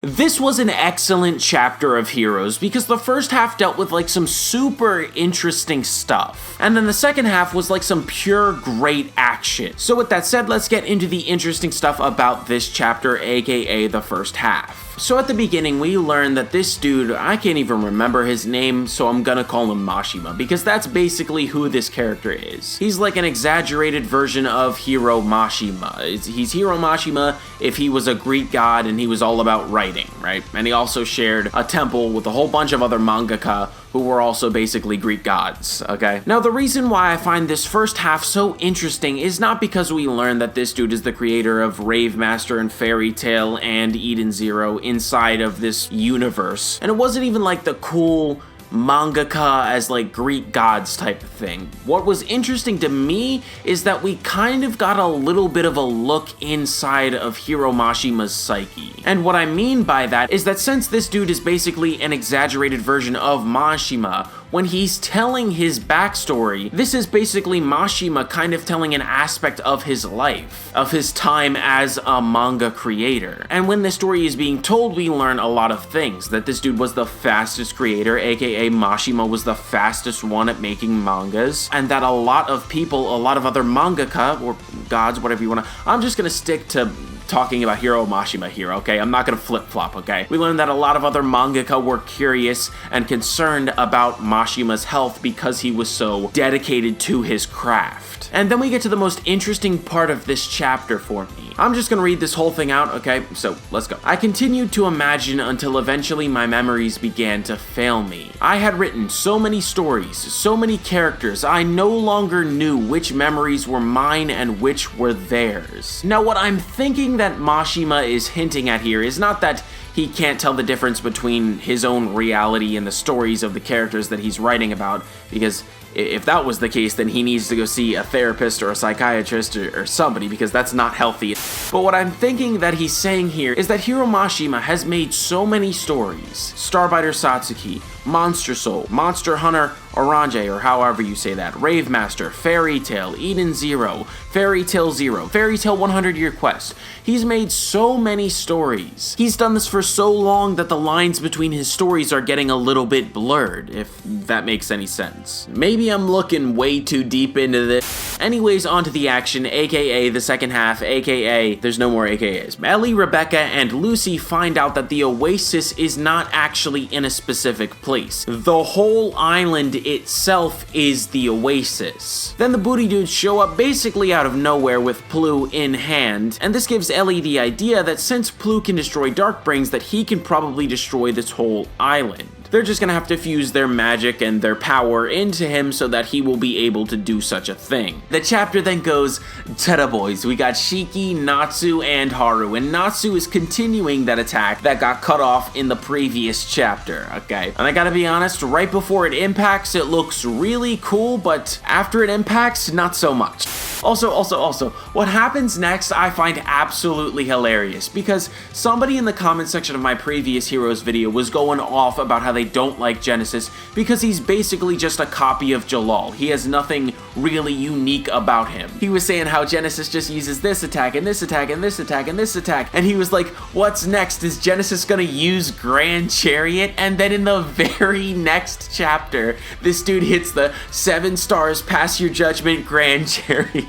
This was an excellent chapter of Heroes because the first half dealt with like some super interesting stuff, and then the second half was like some pure great action. So with that said, let's get into the interesting stuff about this chapter, aka the first half. So at the beginning, we learn that this dude, I can't even remember his name, so I'm gonna call him Mashima, because that's basically who this character is. He's like an exaggerated version of Hiro Mashima. He's Hiro Mashima if he was a Greek god and he was all about writing, right? And he also shared a temple with a whole bunch of other mangaka who were also basically Greek gods, okay? Now, the reason why I find this first half so interesting is not because we learn that this dude is the creator of Rave Master and Fairy Tail and Eden Zero inside of this universe. And it wasn't even like the cool mangaka as like Greek gods type of thing. What was interesting to me is that we kind of got a little bit of a look inside of Hiro Mashima's psyche. And what I mean by that is that since this dude is basically an exaggerated version of Mashima, when he's telling his backstory, this is basically Mashima kind of telling an aspect of his life, of his time as a manga creator. And when this story is being told, we learn a lot of things. That this dude was the fastest creator, aka Mashima was the fastest one at making mangas, and that a lot of people, a lot of other mangaka, or gods, whatever you want to, I'm just gonna stick to talking about Hiro Mashima here, okay? I'm not gonna flip-flop, okay? We learned that a lot of other mangaka were curious and concerned about Mashima's health because he was so dedicated to his craft. And then we get to the most interesting part of this chapter for me. I'm just gonna read this whole thing out, okay? So, let's go. I continued to imagine until eventually my memories began to fail me. I had written so many stories, so many characters, I no longer knew which memories were mine and which were theirs. Now, what I'm thinking that Mashima is hinting at here is not that he can't tell the difference between his own reality and the stories of the characters that he's writing about, because if that was the case, then he needs to go see a therapist or a psychiatrist or somebody, because that's not healthy. But what I'm thinking that he's saying here is that Hiro Mashima has made so many stories. Starbiter Satsuki, Monster Soul, Monster Hunter Orange, or however you say that, Rave Master, Fairy Tail, Eden Zero, Fairy Tail Zero, Fairy Tail 100-Year Quest. He's made so many stories. He's done this for so long that the lines between his stories are getting a little bit blurred, if that makes any sense. Maybe I'm looking way too deep into this. Anyways, onto the action, aka the second half, aka there's no more AKAs. Ellie, Rebecca, and Lucy find out that the Oasis is not actually in a specific place. The whole island itself is the Oasis. Then the booty dudes show up basically out of nowhere with Plu in hand, and this gives Ellie the idea that since Plu can destroy Darkbrings, that he can probably destroy this whole island. They're just gonna have to fuse their magic and their power into him so that he will be able to do such a thing. The chapter then goes to the boys. We got Shiki, Natsu, and Haru, and Natsu is continuing that attack that got cut off in the previous chapter, okay? And I gotta be honest, right before it impacts, it looks really cool, but after it impacts, not so much. Also, what happens next I find absolutely hilarious, because somebody in the comment section of my previous Heroes video was going off about how they don't like Genesis because he's basically just a copy of Jalal. He has nothing really unique about him. He was saying how Genesis just uses this attack and this attack and this attack and this attack, and he was like, what's next? Is Genesis gonna use Grand Chariot? And then in the very next chapter, this dude hits the 7 stars, pass your judgment, Grand Chariot.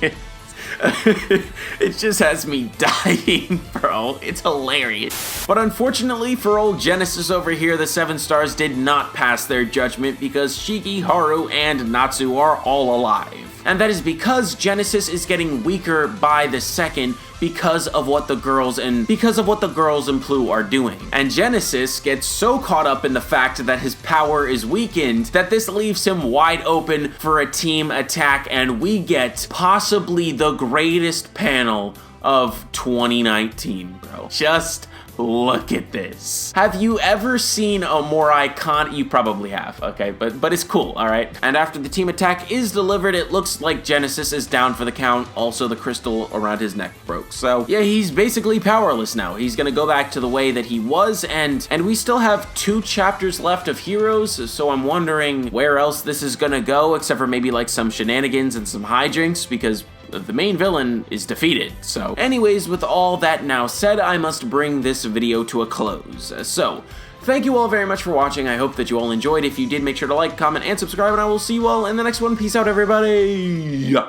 It just has me dying, bro. It's hilarious. But unfortunately for old Genesis over here, the 7 stars did not pass their judgment because Shiki, Haru, and Natsu are all alive. And that is because Genesis is getting weaker by the second because of what the girls and Plu are doing. And Genesis gets so caught up in the fact that his power is weakened that this leaves him wide open for a team attack, and we get possibly the greatest panel of 2019, bro. Just look at this. Have you ever seen a more iconic? You probably have, okay, but it's cool, all right? And after the team attack is delivered, it looks like Genesis is down for the count. Also, the crystal around his neck broke. So yeah, he's basically powerless now. He's gonna go back to the way that he was, and we still have 2 chapters left of Heroes, so I'm wondering where else this is gonna go, except for maybe like some shenanigans and some hijinks, because the main villain is defeated. So anyways, with all that now said, I must bring this video to a close. So thank you all very much for watching. I hope that you all enjoyed. If you did, make sure to like, comment, and subscribe, and I will see you all in the next one. Peace out, everybody!